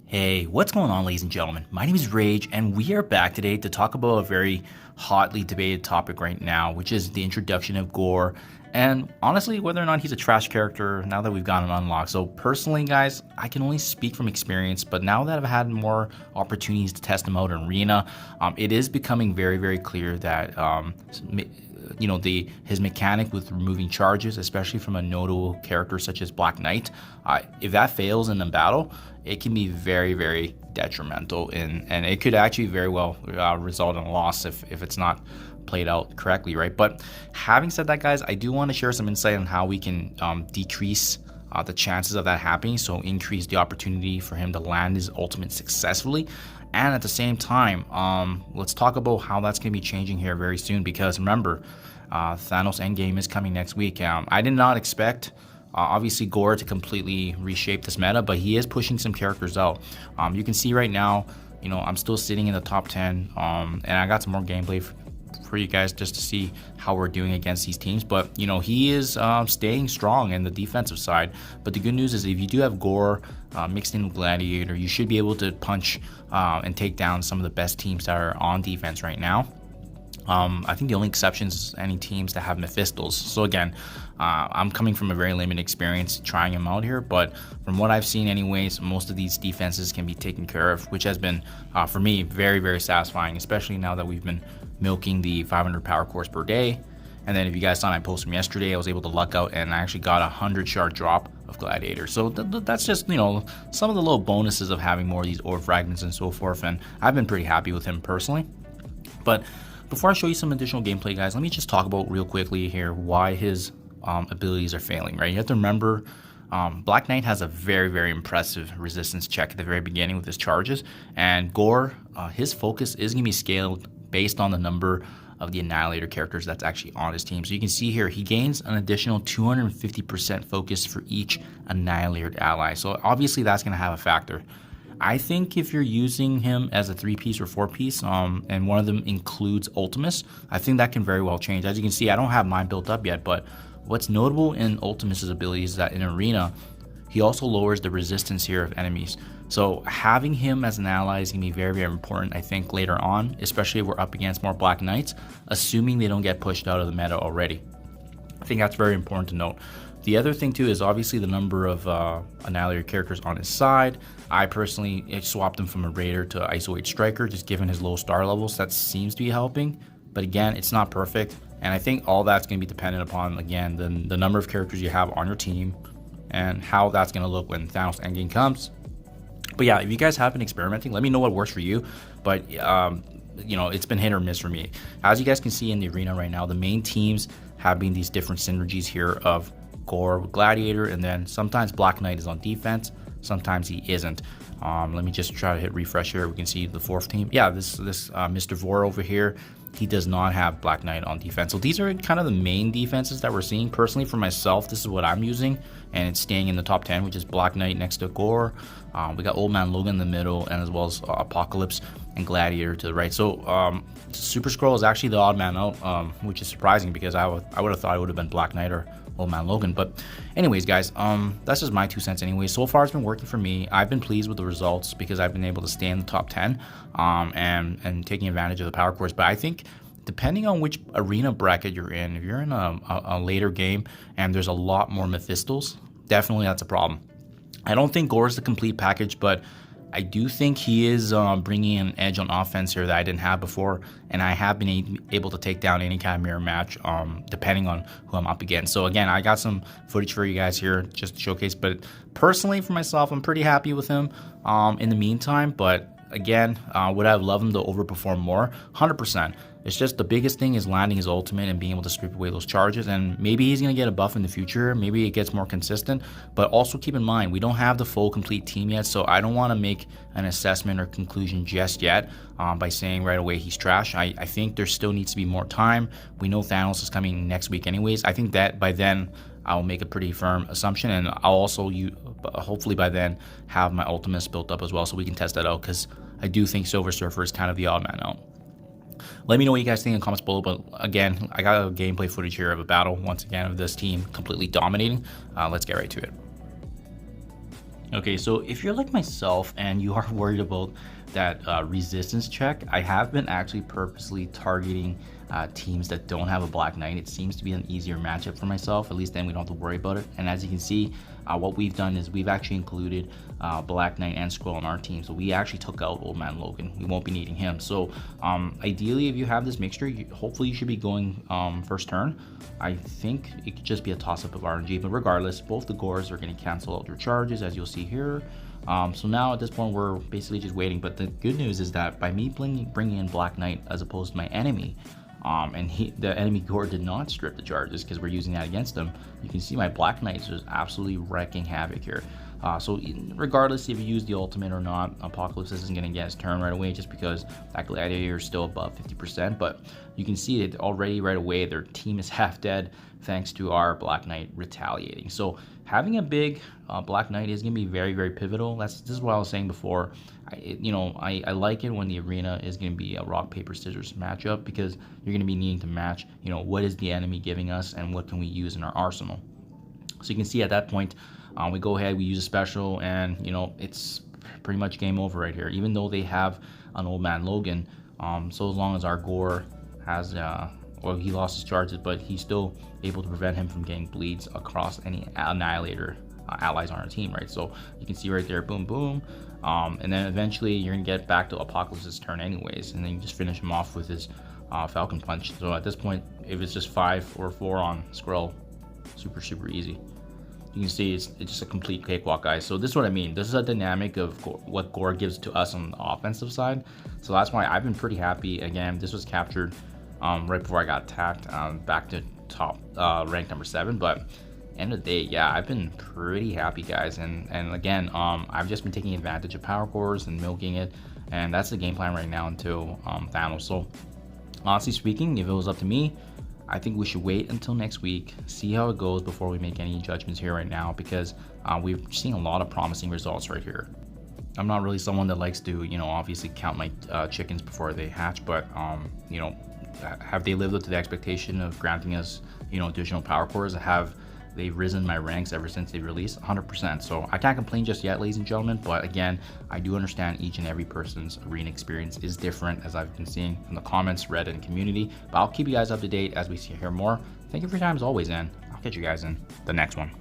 Hey, what's going on, ladies and gentlemen? My name is Rayge, and we are back today to talk about a very hotly debated topic right now, which is the introduction of Gore, and honestly, whether or not he's a trash character now that we've gotten unlocked. So personally, guys, I can only speak from experience, but now that I've had more opportunities to test him out in Arena, it is becoming very, very clear that his mechanic with removing charges, especially from a notable character such as Black Knight, if that fails in a battle, it can be very, very detrimental, and it could actually very well result in a loss if it's not played out correctly, right? But having said that, guys, I do want to share some insight on how we can decrease the chances of that happening, so increase the opportunity for him to land his ultimate successfully. And at the same time, let's talk about how that's going to be changing here very soon, because remember, Thanos Endgame is coming next week. I did not expect obviously Gore to completely reshape this meta, but he is pushing some characters out. You can see right now, I'm still sitting in the top 10, and I got some more gameplay for you guys just to see how we're doing against these teams. But he is staying strong in the defensive side. But the good news is, if you do have Gore mixed in with Gladiator, you should be able to punch and take down some of the best teams that are on defense right now. I think the only exceptions is any teams that have Mephistos. So again, I'm coming from a very limited experience trying him out here, but from what I've seen anyways, most of these defenses can be taken care of, which has been, for me, very, very satisfying, especially now that we've been milking the 500 power cores per day. And then if you guys saw my post from yesterday, I was able to luck out and I actually got a 100 shard drop of Gladiator. So that's just, some of the little bonuses of having more of these orb fragments and so forth. And I've been pretty happy with him personally. But before I show you some additional gameplay, guys, let me just talk about real quickly here why his abilities are failing, right? You have to remember, Black Knight has a very, very impressive resistance check at the very beginning with his charges, and Gore, his focus is going to be scaled based on the number of the Annihilator characters that's actually on his team. So you can see here, he gains an additional 250% focus for each Annihilator ally. So obviously that's going to have a factor. I think if you're using him as a 3-piece or 4-piece, and one of them includes Ultimus, I think that can very well change. As you can see, I don't have mine built up yet, but what's notable in Ultimus's abilities is that in Arena, he also lowers the resistance here of enemies. So having him as an ally is going to be very, very important, I think, later on, especially if we're up against more Black Knights, assuming they don't get pushed out of the meta already. I think that's very important to note. The other thing too is obviously the number of Annihilator characters on his side. I personally swapped him from a Raider to ISO 8 Striker, just given his low star levels. That seems to be helping, but again, it's not perfect. And I think all that's going to be dependent upon, again, the number of characters you have on your team and how that's going to look when Thanos Endgame comes. But yeah, if you guys have been experimenting, let me know what works for you. But it's been hit or miss for me. As you guys can see in the Arena right now, the main teams have been these different synergies here of Gore with Gladiator, and then sometimes Black Knight is on defense, sometimes he isn't. Let me just try to hit refresh here. We can see the fourth team. Yeah, this Mr. Vor over here, he does not have Black Knight on defense. So these are kind of the main defenses that we're seeing. Personally, for myself, this is what I'm using, and it's staying in the top 10, which is Black Knight next to Gore. We got Old Man Logan in the middle, and as well as Apocalypse and Gladiator to the right. So Super Skrull is actually the odd man out, which is surprising because I would have thought it would have been Black Knight or Old Man Logan. But anyways, guys, that's just my 2 cents anyway. So far it's been working for me. I've been pleased with the results because I've been able to stay in the top 10 and taking advantage of the power cores. But I think depending on which arena bracket you're in, if you're in a later game and there's a lot more Mephistos, definitely that's a problem. I don't think Gore is the complete package, but I do think he is bringing an edge on offense here that I didn't have before, and I have been able to take down any kind of mirror match depending on who I'm up against. So again, I got some footage for you guys here just to showcase, but personally for myself, I'm pretty happy with him in the meantime. But again, would I have loved him to overperform more? 100%. It's just the biggest thing is landing his ultimate and being able to strip away those charges, and maybe he's going to get a buff in the future. Maybe it gets more consistent, but also keep in mind, we don't have the full complete team yet, so I don't want to make an assessment or conclusion just yet by saying right away he's trash. I think there still needs to be more time. We know Thanos is coming next week anyways. I think that by then I'll make a pretty firm assumption, and I'll also hopefully by then have my ultimates built up as well so we can test that out, because I do think Silver Surfer is kind of the odd man out. Let me know what you guys think in the comments below, but again, I got a gameplay footage here of a battle, once again, of this team completely dominating. Let's get right to it. Okay, so if you're like myself and you are worried about that resistance check, I have been actually purposely targeting teams that don't have a Black Knight. It seems to be an easier matchup for myself, at least then we don't have to worry about it. And as you can see, what we've done is we've actually included Black Knight and Squirrel on our team. So we actually took out Old Man Logan. We won't be needing him. So ideally, if you have this mixture, hopefully you should be going first turn. I think it could just be a toss-up of RNG, but regardless, both the Gores are going to cancel out their charges, as you'll see here. So now at this point, we're basically just waiting. But the good news is that by me bringing in Black Knight as opposed to my enemy, and the enemy Gore did not strip the charges because we're using that against him, you can see my Black Knight is just absolutely wrecking havoc here. So regardless if you use the ultimate or not, Apocalypse isn't going to get his turn right away just because that Gladiator is still above 50%. But you can see it already right away. Their team is half dead thanks to our Black Knight retaliating. So having a big Black Knight is going to be very, very pivotal. This is what I was saying before. I like it when the arena is going to be a rock, paper, scissors matchup because you're going to be needing to match, what is the enemy giving us and what can we use in our arsenal. So you can see at that point, we go ahead, we use a special, and it's pretty much game over right here. Even though they have an Old Man Logan, so as long as our Gore has, well, he lost his charges, but he's still able to prevent him from getting bleeds across any Annihilator allies on our team, right? So you can see right there, boom, boom, and then eventually you're gonna get back to Apocalypse's turn anyways, and then you just finish him off with his Falcon Punch. So at this point, if it's just 5 or 4 on Squirrel, super easy. You can see it's just a complete cakewalk, guys. So this is what I mean. This is a dynamic of what Gore gives to us on the offensive side. So that's why I've been pretty happy. Again, this was captured right before I got attacked, back to top rank number 7. But end of the day, yeah, I've been pretty happy, guys. And again, I've just been taking advantage of power cores and milking it. And that's the game plan right now until Thanos. So honestly speaking, if it was up to me, I think we should wait until next week, see how it goes before we make any judgments here right now, because we've seen a lot of promising results right here. I'm not really someone that likes to, obviously count my chickens before they hatch, but, have they lived up to the expectation of granting us, additional power cores? Have they risen my ranks ever since they released? 100%. So I can't complain just yet, ladies and gentlemen, but again, I do understand each and every person's arena experience is different, as I've been seeing from the comments, Reddit, and community. But I'll keep you guys up to date as we hear more. Thank you for your time as always, and I'll catch you guys in the next one.